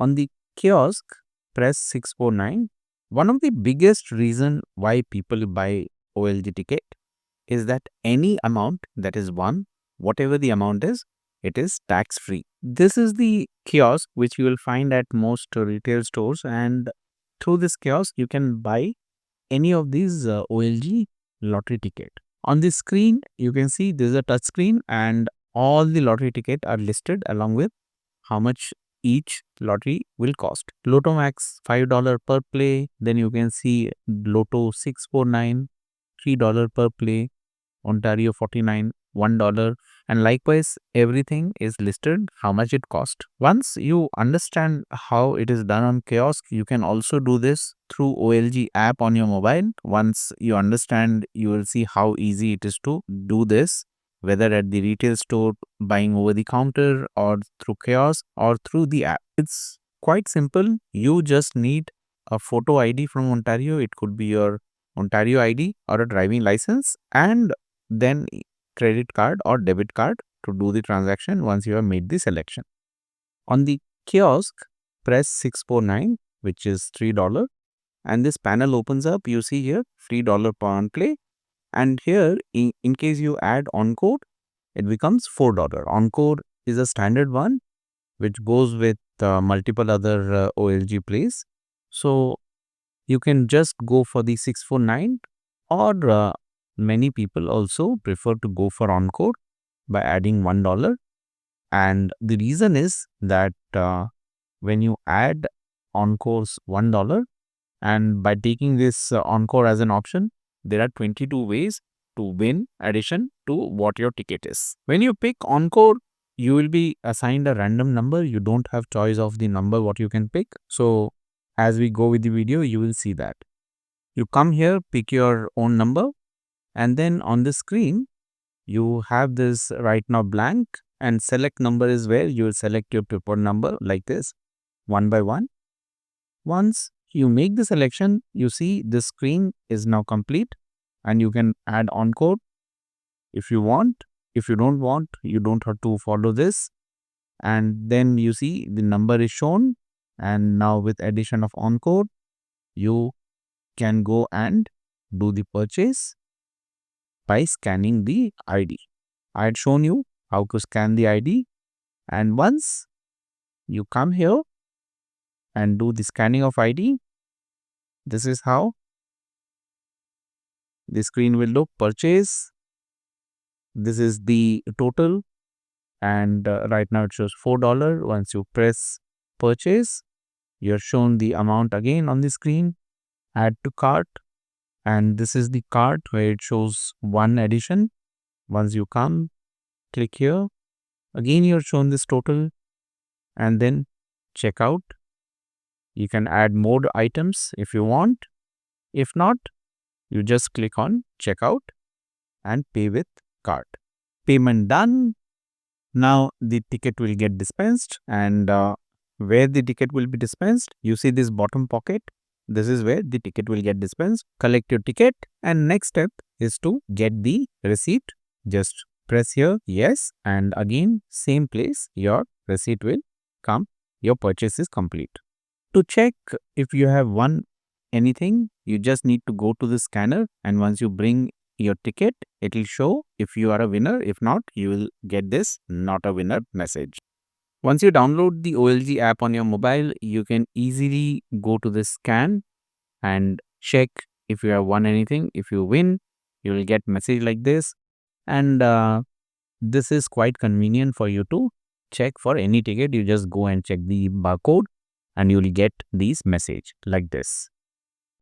On the kiosk, press 649. One of the biggest reason why people buy OLG ticket is that any amount that is won, whatever the amount is, it is tax free. This is the kiosk which you will find at most retail stores, and through this kiosk you can buy any of these OLG lottery ticket. On the screen you can see this is a touch screen and all the lottery ticket are listed along with how much each lottery will cost. Lotto Max $5 per play. Then you can see Lotto 649 $3 per play. Ontario 49 $1, and likewise everything is listed how much it cost. Once you understand how it is done on kiosk, you can also do this through OLG app on your mobile. Once you understand, you will see how easy it is to do this, whether at the retail store, buying over the counter, or through kiosk or through the app. It's quite simple. You just need a photo ID from Ontario. It could be your Ontario ID or a driving license, and then credit card or debit card to do the transaction once you have made the selection. On the kiosk, press 649, which is $3, and this panel opens up. You see here $3 per on play, and here in case you add encore, it becomes $4. Encore is a standard one which goes with multiple other OLG plays. So you can just go for the 649, or many people also prefer to go for encore by adding $1. And the reason is that when you add encore's $1, and by taking this encore as an option, there are 22 ways to win addition to what your ticket is. When you pick encore, you will be assigned a random number. You don't have choice of the number what you can pick. So as we go with the video, you will see that. You come here, pick your own number, and then on the screen, you have this right now blank, and select number is where you will select your preferred number like this, one by one. Once you make the selection, you see the screen is now complete, and you can add encore if you want. If you don't want, you don't have to follow this. And then you see the number is shown, and now with addition of encore, you can go and do the purchase by scanning the ID. I had shown you how to scan the ID, and once you come here and do the scanning of ID, this is how the screen will look. Purchase, this is the total, and right now it shows $4. Once you press purchase, you're shown the amount again on the screen. Add to cart, and this is the cart where it shows one addition. Once you come, click here, again you're shown this total, and then check out. You can add more items if you want. If not, you just click on checkout and pay with card. Payment done. Now the ticket will get dispensed, and where the ticket will be dispensed, you see this bottom pocket. This is where the ticket will get dispensed. Collect your ticket, and next step is to get the receipt. Just press here, yes, and again same place, your receipt will come. Your purchase is complete. To check if you have won anything, you just need to go to the scanner, and once you bring your ticket, it will show if you are a winner. If not, you will get this not a winner message. Once you download the OLG app on your mobile, you can easily go to the scan and check if you have won anything. If you win, you will get message like this, and this is quite convenient for you to check for any ticket. You just go and check the barcode, and you will get these message like this.